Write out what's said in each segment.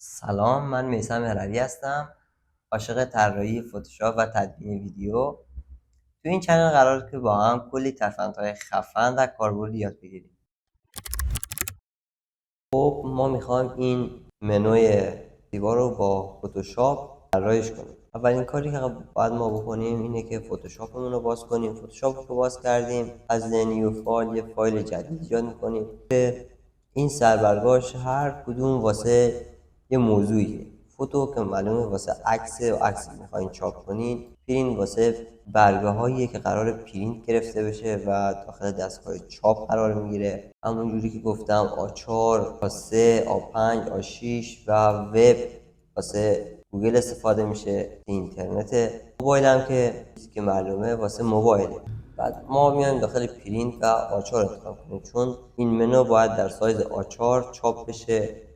سلام، من میثم هروی هستم، عاشق طراحی فتوشاپ و تدوین ویدیو. تو این چنل قراره که با هم کلی ترفندهای خفن و کاربردی یاد بگیریم. خب ما میخوایم این منوی زیبا رو با فتوشاپ طراحیش کنیم. اولین کاری که باید ما بکنیم اینه که فتوشاپمون رو باز کنیم. فتوشاپ رو باز کردیم، از نیو فایل یه فایل جدید ایجاد میکنیم که این سربرگاش هر کدوم واسه یه موضوعیه. فوتو که معلومه واسه عکس میخواین چاپ کنین. پرینت واسه برگه هاییه که قرار پرینت گرفته بشه و داخل دستگاه چاپ قرار میگیره. همون جوری که گفتم A4، A3، A5، A6 و وب واسه گوگل استفاده میشه. اینترنت موبایل هم که معلومه واسه موبایله. بعد ما میایم داخل پرینت و A4 انتخاب کنیم، چون این منو باید در سایز A4 چاپ بشه.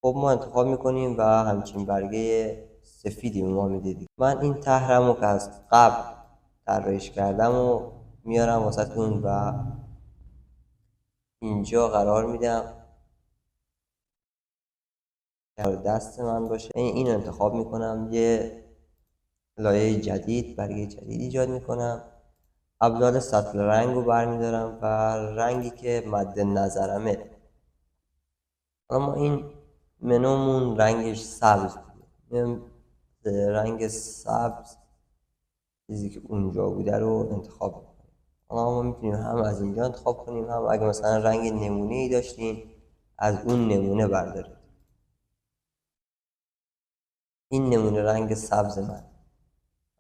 خب ما انتخاب میکنیم و همچین برگه سفیدی ما میدید. من این طرحمو که از قبل طراحیش کردم و میارم واسهتون و اینجا قرار میدم که دست من باشه. این انتخاب میکنم، یه لایه جدید، برگه جدید ایجاد میکنم. ابزار سطل رنگ رو برمیدارم و رنگی که مد نظرمه. حالا ما این منومون رنگش سبز بوده، رنگ سبز چیزی که اونجا بوده رو انتخاب کنیم. ما میتونیم هم از اینجا انتخاب کنیم، هم اگه مثلا رنگ نمونه ای داشتیم از اون نمونه برداریم. این نمونه رنگ سبز من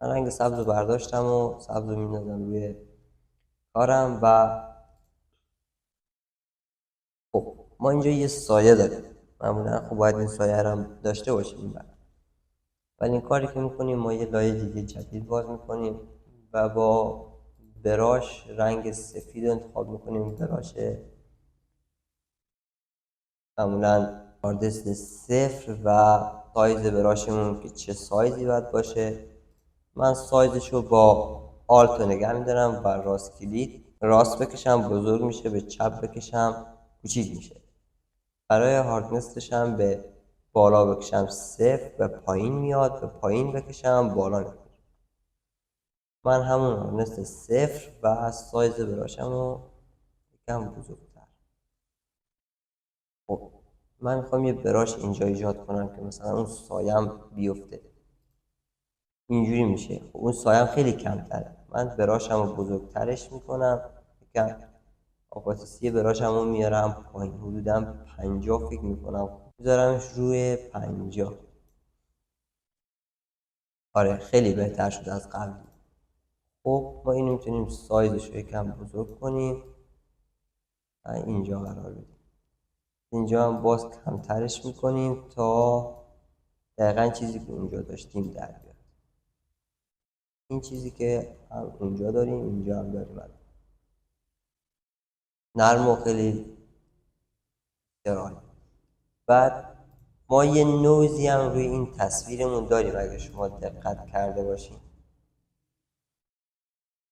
رنگ سبز رو برداشتم و سبز رو میندازم روی کارم. و خب ما اینجا یه سایه داریم، معمولا خب باید این سایه رو هم داشته باشیم. ولی این کاری که میکنیم، ما یه لایه دیگه جدید باز میکنیم و با براش رنگ سفید رو انتخاب میکنیم. براش معمولا آردست 0 و سایز براشمون که چه سایزی باید باشه. من سایزش رو با آلت نگه میدارم و راست کلیک، راست بکشم بزرگ میشه، به چپ بکشم کوچیک میشه. برای هاردنسش هم به بالا بکشم 0 به پایین میاد، به پایین بکشم بالا میاد. من همون هاردنس 0 و سایز براشم رو یکم بزرگتر. خب من میخوام یه براش اینجا ایجاد کنم که مثلا اون سایم بیفته. اینجوری میشه. خب اون سایم خیلی کمتره، من براشم رو بزرگترش میکنم. یکم آپاتیسی براشم رو میارم پایین، حدودا 50 فکر میکنم، میذارمش روی 50. آره خیلی بهتر شده از قبل. خب ما اینو میتونیم سایزش رو یکم بزرگ کنیم و اینجا قرار بدیم. اینجا هم باز کمترش میکنیم تا دقیقا چیزی که اونجا داشتیم در بیاد. این چیزی که هم اونجا داریم اینجا هم داریم. نرم و خیلی جرایی. بعد ما یه نوزی هم روی این تصویرمون داریم، اگه شما دقت کرده باشین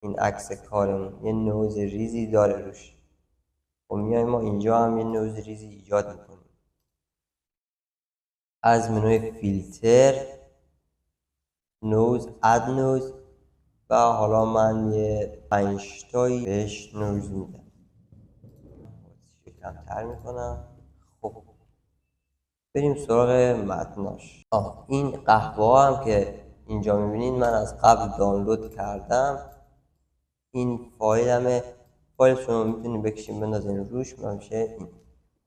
این عکس کارمون یه نوز ریزی داره روش. و میایم ما اینجا هم یه نوز ریزی ایجاد میکنیم. از منوی فیلتر، نوز، اد نوز، و حالا من یه 5 تایی بهش نوز میدم. کمتر میکنم. خب بریم سراغ متناش. این قهوه هم که اینجا میبینید من از قبل دانلود کردم. این فایلمه، فایل شما میتونید بکشین بندازین روش میشه این.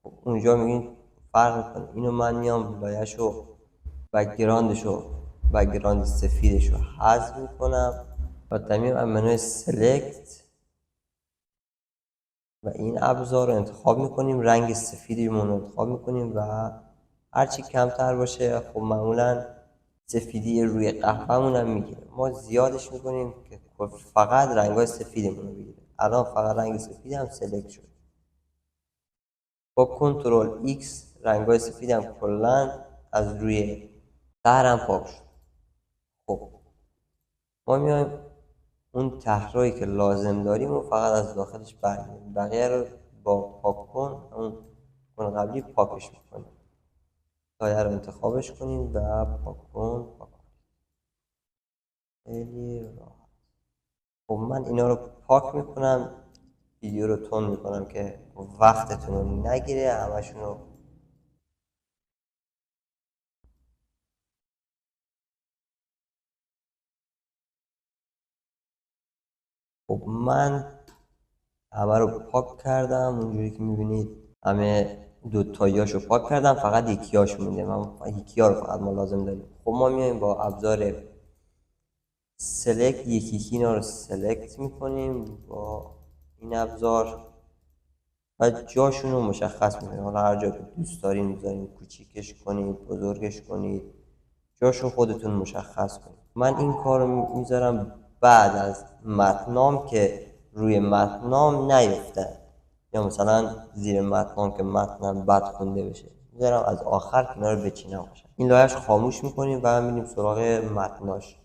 خب اونجا میگین فرق میکنه. اینو من میام لایه‌شو بک‌گراند سفیدشو حذف میکنم و میام از منوی سلکت و این ابزار رو انتخاب میکنیم، رنگ سفیدیمون رو انتخاب میکنیم و هرچی کمتر باشه خب معمولا سفیدی روی قهوه‌مون هم میگیره. ما زیادش میکنیم که فقط رنگ‌های سفیدمون رو بگیره. الان فقط رنگ سفید هم سلکت شد. با کنترل ایکس رنگ‌های سفید هم کلا از روی طرحم پاک شد. خب ما میایم اون طرحی که لازم داریم و فقط از داخلش برمی‌داریم، بقیه رو با پاک کن اون کن قبلی پاکش میکنید. لایه رو انتخابش کنید و پاک کن. خیلی راحت. خب من اینا رو پاک میکنم، ویدیو رو تون میکنم که وقتتون رو نگیره همشون رو. خب من همه رو پاک کردم اونجوری که میبینید، همه دوتاییاشو پاک کردم، فقط یکیاشو مونده. من یکی ها رو فقط ما لازم داریم. خب ما میایم با ابزار سلکت یکی اینا رو سلکت میکنیم با این ابزار و جاشون رو مشخص میکنیم. حالا هر جا که دوست دارین میذارین، کوچیکش کنید، بزرگش کنید، جاشو خودتون مشخص کنید. من این کار رو میذارم بعد از متنام که روی متنام نیفتن، یا مثلا زیر متنام که متنم بد خونده بشه، میذارم از آخر که اینا رو بچینم باشن. این لایه‌اش خاموش میکنیم و میریم سراغ متناش.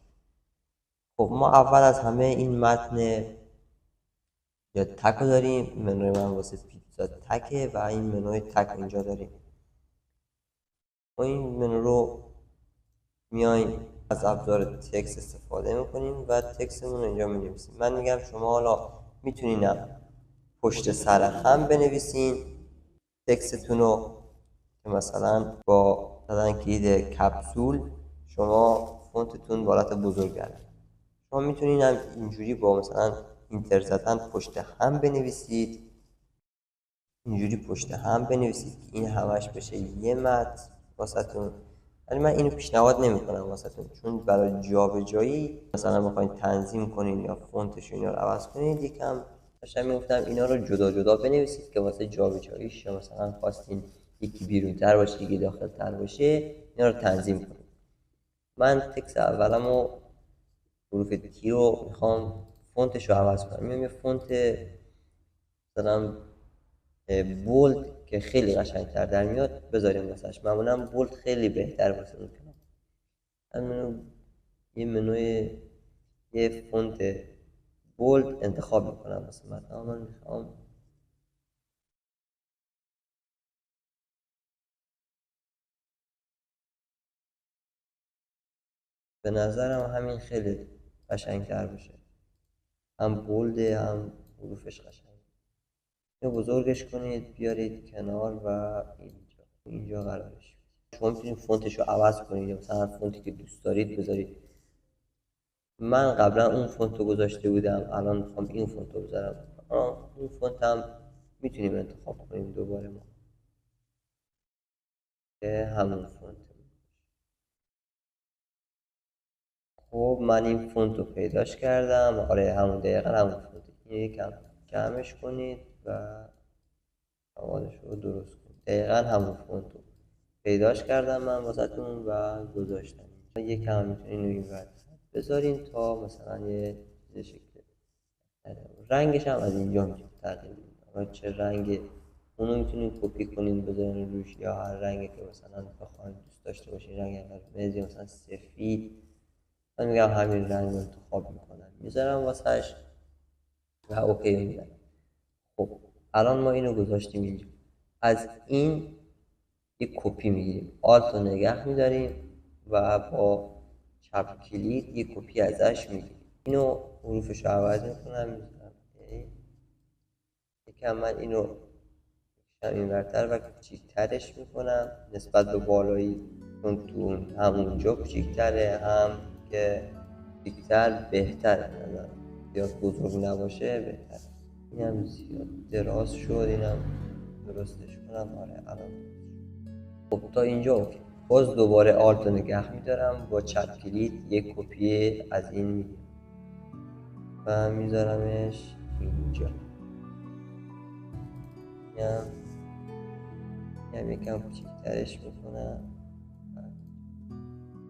خب ما اول از همه این متن یا تک رو داریم. منوی من واسه پیتزا تکه و این منوی تک اینجا داریم. ما این منو رو میایم از ابزار تکست استفاده میکنیم و تکستمون رو اینجا مینویسیم. من میگم شما حالا میتونین پشت سر هم بنویسین تکستتون رو، که مثلا با زدن کلید کپسول شما فونتتون بالات بزرگ گرده. شما میتونین هم اینجوری با مثلا اینتر زدن پشت هم بنویسید، اینجوری پشت هم بنویسید که این همش بشه یه متن واسهتون. ولی من اینو پیشنهاد نمیکنم واسهتون، چون برای جابجایی مثلا میخواین تنظیم کنین یا فونتش اینا رو عوض کنین، یکم داشتم میگفتم اینا رو جدا جدا بنویسید که واسه جابجاییش، یا مثلا خواستین یکی بیرون‌تر باشه یکی داخل‌تر باشه، اینا رو تنظیم کنید. من تکست اولمو حروف تی رو میخوام فونتش رو عوض کنم. میام یه فونت مثلا بولد که خیلی قشنگتر در میاد بذاریم واسش. معمولا بولد خیلی بهتر واسه اون کلام. من یه منوی یه فونت بولد انتخاب میکنم واسه متن. من میخوام به نظرم همین خیلی قشنگتر بشه، هم بولده هم حروفش قشنگ. اینو بزرگش کنید بیارید کنار و اینجا قرارش. شما میتونید فونتش رو عوض کنید یا مثلا فونتی که دوست دارید بذارید. من قبلا اون فونت رو گذاشته بودم، الان میخوام این فونت رو بذارم. اون فونت هم میتونیم انتخاب کنیم دوباره ما که همون فونت. خب من این فونت رو پیداش کردم. آره همون دقیقا همون فونت. این یکم جمعش کنید و حوالش رو درست کنید. دقیقا همون فونت رو پیداش کردم من واسهتون و گذاشتم. یکم میتونین این ور بذارین تا مثلا یه شکل. رنگش هم از اینجا میتونید تغییر بدید. چه رنگ اونو میتونید کپی کنید بذارین روش، یا هر رنگی که مثلا بخواید دوست داشته باشین، رنگ قرمز یا مثلا سفید. من میگم همین رنگ رو انتخاب میکنم میذارم واسهش و اوکی میدم. خب الان ما اینو گذاشتیم اینجا. از این یک کپی میگیریم، آلت رو نگه میداریم و با چپ کلید یک کپی ازش میگیریم. اینو حروفش رو عوض میکنم میذارم یکم. من اینو این ورتر و کوچیکترش میکنم نسبت به بالایی، چون تو همونجا کوچیکتره، هم که کوچیکتر بهتره نظرم، زیاد بزرگ نباشه بهتر. اینم زیاد دراز شد، اینم درستش کنم. آره الان خب تا اینجا اوکی. باز دوباره آلت رو نگه میدارم با چپ کلید یک کپی از این میگیرم و میذارمش اینجا. یکم کوچیکترش میکنم،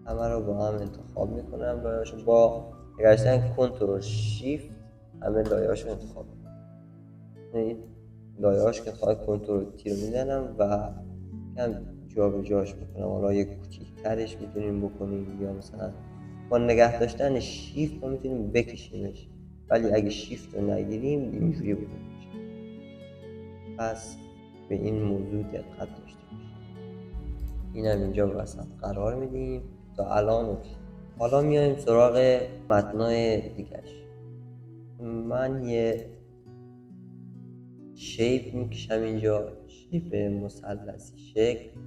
همه رو با هم انتخاب میکنم. لایه‌هاشو با گشتن کنترل شیفت همه لایه‌هاشو انتخاب میکنم. لایه‌هاش که خواهد کنترل تی رو میزنم و کم جابجاش میکنم. حالا یک کوچیکترش میتونیم بکنیم، یا مثلا با نگه داشتن شیفت ما میتونیم بکشیمش، ولی اگه شیفت رو نگیریم اینجوری بکنیم. پس به این موضوع دقت داشته باشید. اینم اینجا وسط قرار میدیم تا الان اوکی. حالا میایم سراغ متنای دیگرش. من یه شیپ میکشم اینجا، شیپ مثلثی شکل.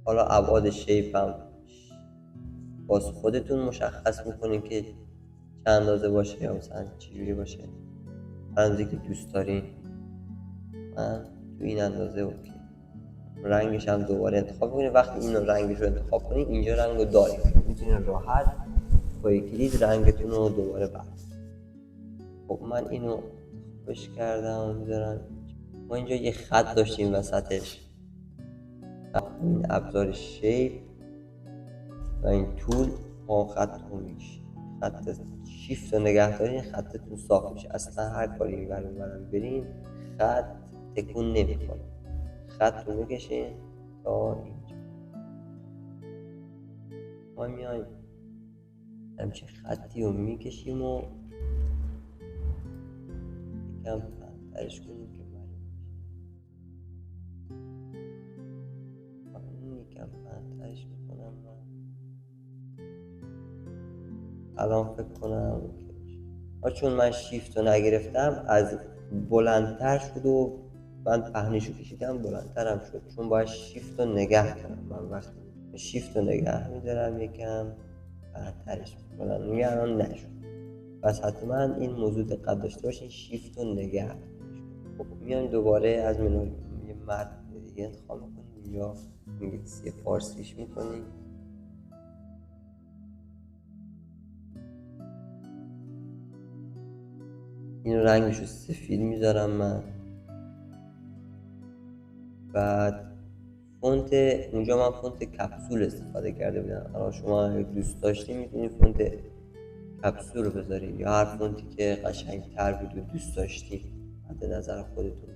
حالا ابعاد شیپ هم باز خودتون مشخص میکنین که چند اندازه باشه یا مثلا چجوری باشه، هر اندازه که دوست دارین. من تو این اندازه اوکی. رنگش هم دوباره انتخاب کنید. وقتی این رنگش رو انتخاب کنید اینجا رنگ رو دارید، میتونید راحت با یک کلید رنگتون رو دوباره بردارید. خب من اینو خوش کردم میذارم. ما اینجا یه خط داشتیم وسطش، این ابزار شیپ و این تول ما خط رو میکشیم. خط شیفت رو نگه دارین خطتون صاف میشه. اصلا هر کاری این ور اون ورم برین خط تکون نمیکنه. خط رو میکشین تا اینجا. ما میایم همچین خطی رو میکشیم و یکم پهن‌ترش کنیم که من یکم پهن‌ترش میکنم. من الان فکر کنم چون من شیفت رو نگرفتم از بلندتر شد و من پهنش رو کشیدم بلندترم شد، چون باید شیفت رو نگه کنم. من وقتی شیفت رو نگه میدارم یکم پهن‌ترش میکنم. میگه الان نشد، پس حتما این موضوع دقت داشته باشین شیفت رو نگه. خب میایم دوباره از منو یه متن دیگه انتخاب میکنیم. اینجا انگلیسی فارسیش میکنیم. این رنگش رو سفید میذارم من. بعد فونت اونجا من فونت کپسول استفاده کرده بودم. حالا شما اگه دوست داشتین میتونید فونت کپسول رو بذارید یا هر فونتی که قشنگتر بود و دوست داشتین مد نظر خودتون.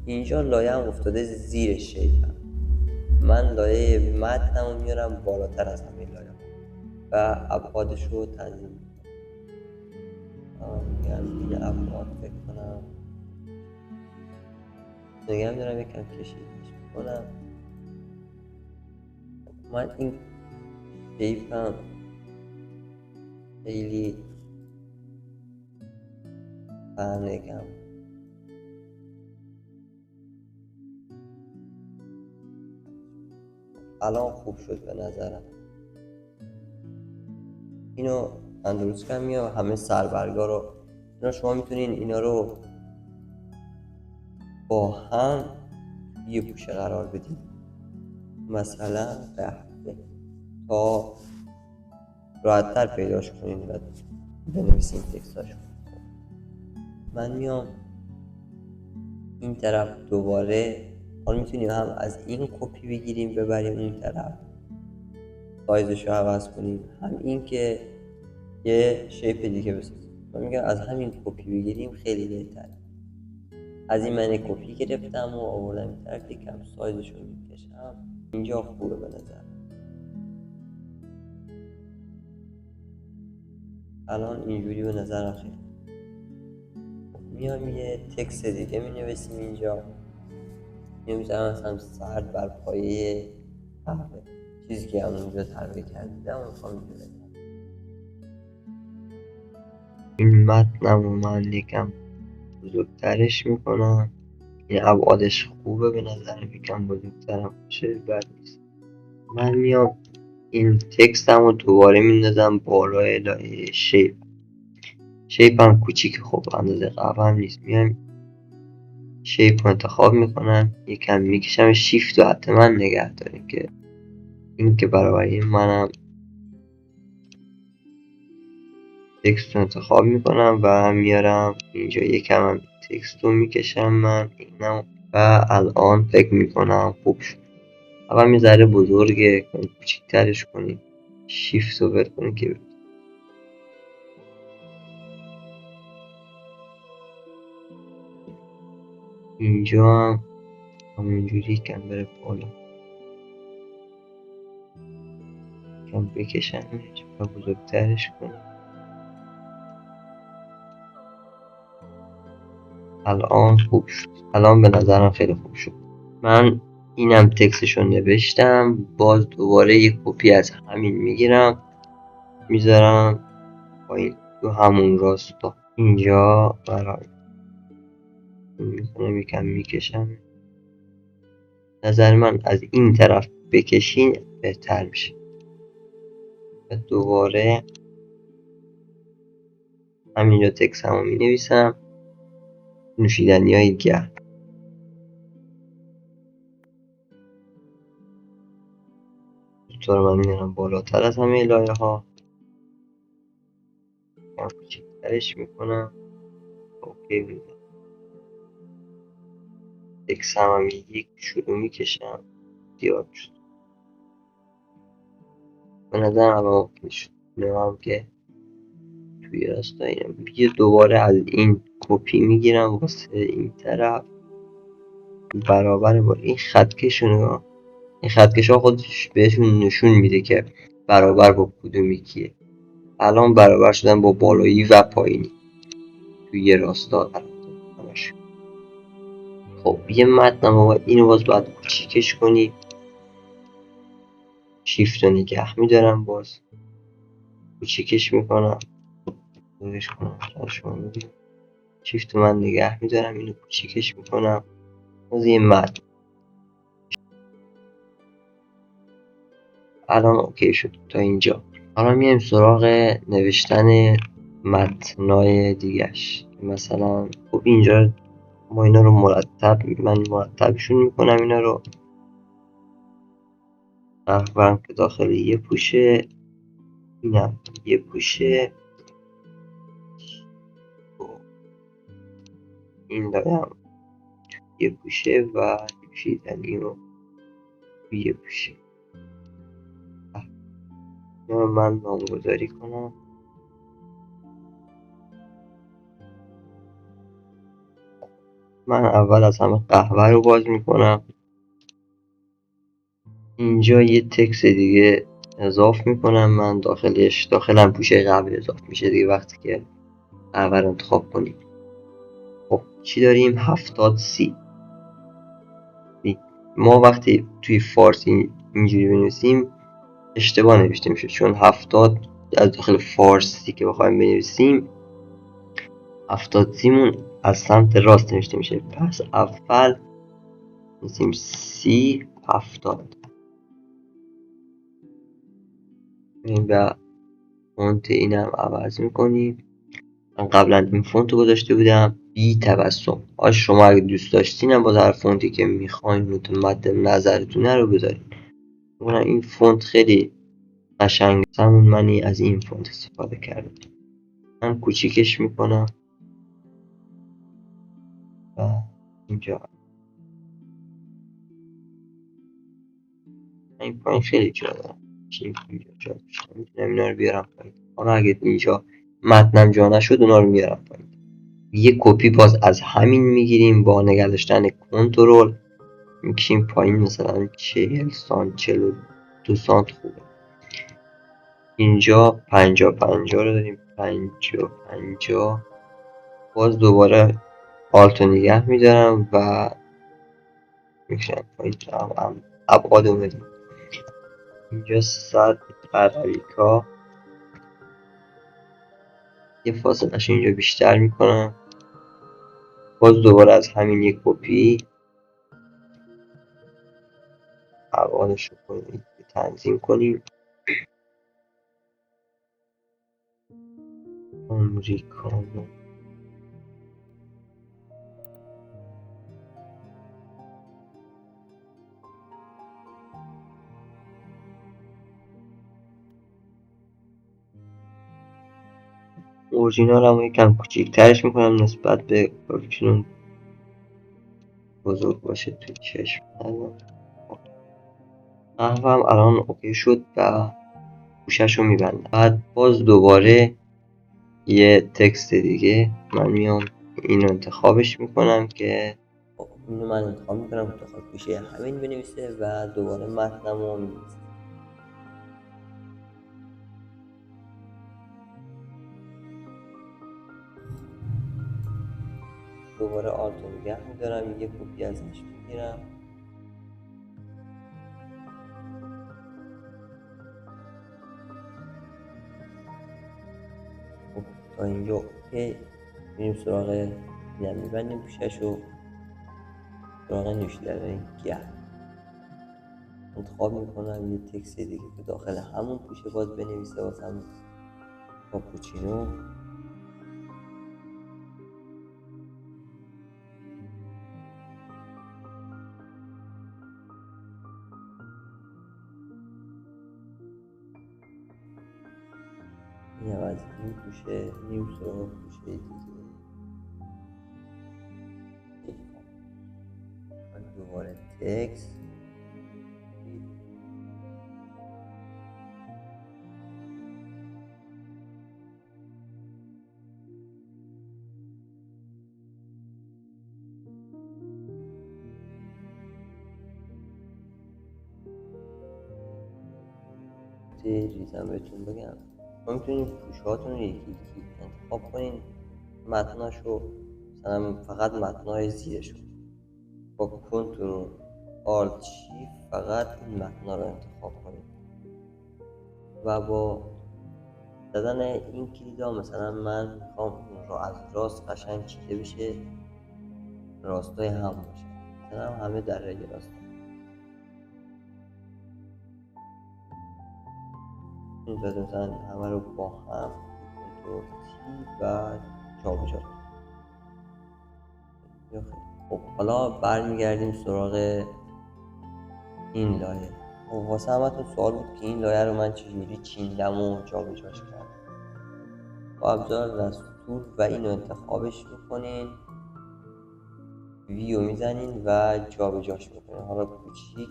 اینجا لایه هم افتاده زیر شیپ. من لایه متنم رو میارم بالاتر از همه لایه و ابعادش رو تنظیم میگم این ابعاد فکر کنم نگم دارم یکم کشیدش میکنم. من این شیپم خیلی نگم الان خوب شد به نظرم. اینو من درست کردم و همه سربرگا رو اینا شما میتونین اینا رو با هم یه گوشه قرار بدین، مثلا قهوه، تا راحت‌تر پیداش کنین و بنویسین تکستاشو. من میام این طرف دوباره. حالا میتونیم هم از این کپی بگیریم ببریم اون طرف سایزش رو عوض کنیم، هم این که یه شیپ دیگه بسازیم. من میگم از همین کپی بگیریم خیلی بهتره. از این من کپی گرفتم و آوردم این طرف یکم سایزش رو میکشم. اینجا خوبه به نظر. الان اینجوری به نظر خیلی. میام یه تکست دیگه مینویسیم اینجا. میذارم مثلا سرد بر پایه قهوه، چیزی که اونجا طراحی کردم و میخوام اینجا بذارم. این متنم رو من یکم بزرگترش میکنم. این ابعادش خوبه به نظرم، یکم بزرگترم باشه بد نیست. من میام این تکستم رو دوباره میندازم بالای لایه شیپ هم کوچیک، خب اندازه قهوه هم نیست. میام شیپ رو انتخاب میکنم یکم میکشم. شیفت رو حتما نگه داریم که این که برابری منم تکست رو انتخاب میکنم و میارم اینجا یکم هم تکست رو میکشم من اینم و الان فکر میکنم خوب شد. اول میذاره بزرگه کوچیکترش کنید، شیفت رو بر کنید که اینجا هم همونجوری کم بره بالا، کم بکشمش و بزرگترش کنم. الان خوب شد. الان به نظرم خیلی خوب شد. من اینم تکستشو نوشتم. باز دوباره یک کپی از همین میگیرم میذارم پایین تو همون راستا اینجا برای میکنم یکم میکشم. نظر من از این طرف بکشین بهتر میشه. دوباره همینجا تکست همو می نویسم. نوشیدنی های گرم. دوتا رو من میارم بالاتر از همه لایه ها. کوچیکترش میکنم. اوکی میدم. تکست هم یک شروع میکشم. زیاد شد. به نظرم الان اوکی شد. نمیم که توی راستا اینم یه دوباره از این کپی میگیرم واسه این طرف برابر با این خطکش رو. این خطکش ها خودش بهشون نشون میده که برابر با کدوم یکیه. الان برابر شدن با بالایی و پایینی توی یه راستا همش. خب یه متن ما اینو باز باید کوچیکش کنی. شیفت رو نگه میدارم باز کوچیکش میکنم. بزرگش کنم شما میدید. شیفت من نگه میدارم اینو کوچیکش میکنم. باز یه متن الان اوکی شد تا اینجا. حالا میایم سراغ نوشتن متنای دیگهش. مثلا خب اینجا ما اینا رو من مرتبشون میکنم. اینا رو تقریبا که داخل یه پوشه. اینم یه پوشه. این دارم یه پوشه و نوشیدنی رو یه پوشه. اینا رو من نامگذاری کنم. من اول از همه قهوه رو باز میکنم. اینجا یه تکست دیگه اضاف میکنم من داخلش. داخلم پوشه قبل اضاف میشه دیگه وقتی که قهوه رو انتخاب کنیم. خب چی داریم؟ 70C. ما وقتی توی فارسی اینجوری بنویسیم اشتباه نوشته میشه، چون 70 از داخل فارسی که بخوایم بنویسیم 70C مون از سمت راست نوشته میشه. پس اول نویسیم C70. و فونت اینم عوض میکنیم. من قبلا این فونت رو گذاشته بودم بی تبسم. شما اگه دوست داشتین هم باز هر فونتی که میخواین مد نظرتونه رو بذارین. این فونت خیلی قشنگ. همون منی از این فونت استفاده کردم. من کوچیکش میکنم و اینجا این پایین خیلی جا دارم. اینجا جا داشتم میتونم اینا رو بیارم پایین. حالا اگه اینجا متنم جا نشد اونا رو میارم پایین. یه کپی باز از همین میگیریم با نگه داشتن کنترل میکشیم پایین. مثلا 40 سانت 42 سانت خوبه. اینجا 50 رو داریم. 50 باز دوباره آلتو نگه میدارم و میکشم پایین. ابعاد اومدیم. اینجا 100 عربیکا. یه فاصلهش اینجا بیشتر میکنم. باز دوباره از همین یک کپی ابعادش رو تنظیم کنیم. آمریکا اورجینال هم یکم کوچیکترش میکنم نسبت به پروفشنال بزرگ باشه توی چشم. قهوه هم الان اوکی شد و گوشش رو میبندم. بعد باز دوباره یه تکست دیگه من میام اینو انتخابش میکنم که اینو من انتخاب میکنم که بخواد گوشه همین بنویسه و دوباره متنم رو می‌نویسم. دوباره آلتو نگه میدارم، یه کپی ازش میگیرم. خب تا اینجا اوکی. میریم سراغ اینم میبندیم پوشش و سراغ نوشیدنی گرم انتخاب میکنم. یه تکست دیگه که داخل همون پوشه باز بنویسه واسم کاپوچینو. این از این پوشه میریم سراغ پوشه دیگه. دوباره تکست ریزم بهتون بگم، ما میتونیم پوشهاتون رو یکی یکی انتخاب کنین، متناشو مثلا فقط متنای زیرشو با کنترل آلت شیفت فقط این متنا رو انتخاب کنید و با زدن این کلیدا مثلا من میخوام این رو از راست قشنگ چیده بشه، راستای هم باشه، مثلا همه در رگ راست این داده مثلا همه رو با هم کنترل تی و جابجا. خب حالا برمیگردیم سراغ این لایه. خب واسه همتون سوال بود که این لایه رو من چجوری چیندم و جابجاش کردم. با ابزار دستور و اینو انتخابش میکنین، ویو میزنین و جابجاش میکنین. حالا کوچیک،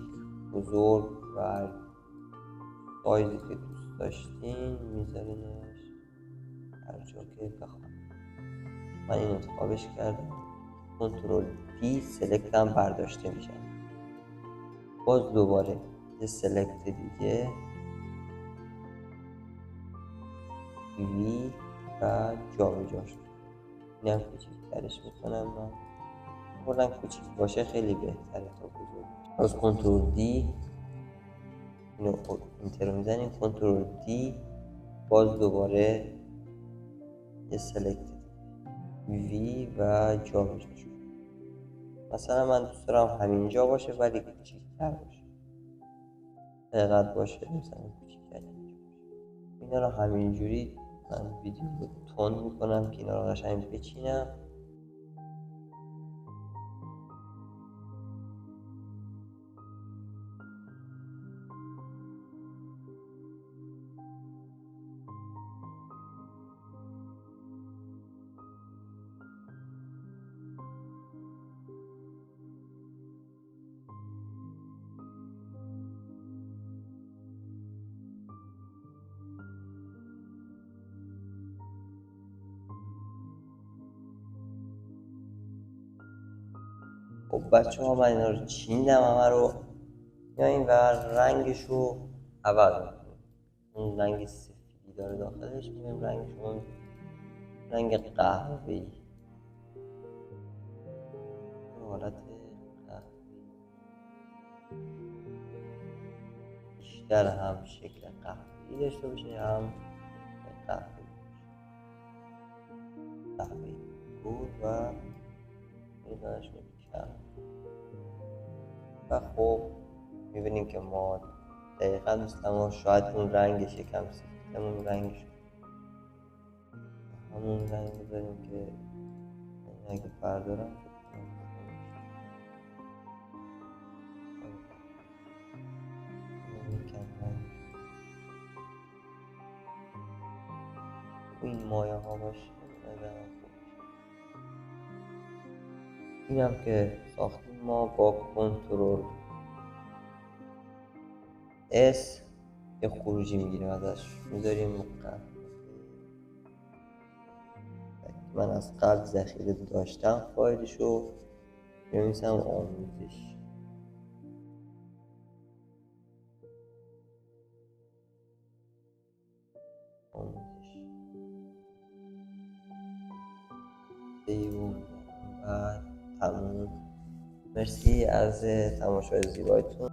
بزرگ و سایزی که دوست داشتین میذارینش هر جا که بخواید. من این انتخابش کردم، کنترل پی سلکت هم برداشته میشه. باز دوباره یه سلکت دیگه وی و جابجاش اینم کوچیک‌ترش میکنم. من کلا کوچیک باشه خیلی بهتره تا بزرگ. باز کنترل دی اینو اینتر رو میزنیم، کنترل دی باز دوباره یه سلکت وی و جابجاش. مثلا من دوست دارم همینجا باشه ولی کوچیک‌تر باشه، دقت باشه مثلا کوچیک‌تر اینجا باشه. اینا رو همینجوری من ویدیو رو تون میکنم که اینا رو قشنگ بچینم. خب بچه ها من اینا رو چیندم همه رو. یا این و رنگش رو عوض میکنیم. اون رنگ سفیدی داره داخلش، میگم رنگش رو رنگ قهوه‌ای، حالت قهوه‌ای بیشتر هم شکل قهوه‌ای داشته باشه هم قهوه‌ای بود و میزنش میکشم. و خب میبینیم که ما دقیقا مثل ما شاید اون رنگش یکم سفیدمون رنگش همون رنگ بذاریم که اگه بردارم این مایه ها باشه. این هم که ساختیم ما با کنترل اس یه خروجی میگیریم ازش، میذاریم مقطع. من از قبل ذخیره داشتم فایلشو بنویسم آموزش. سیو بعد مرسی از تماشای زیبایتون.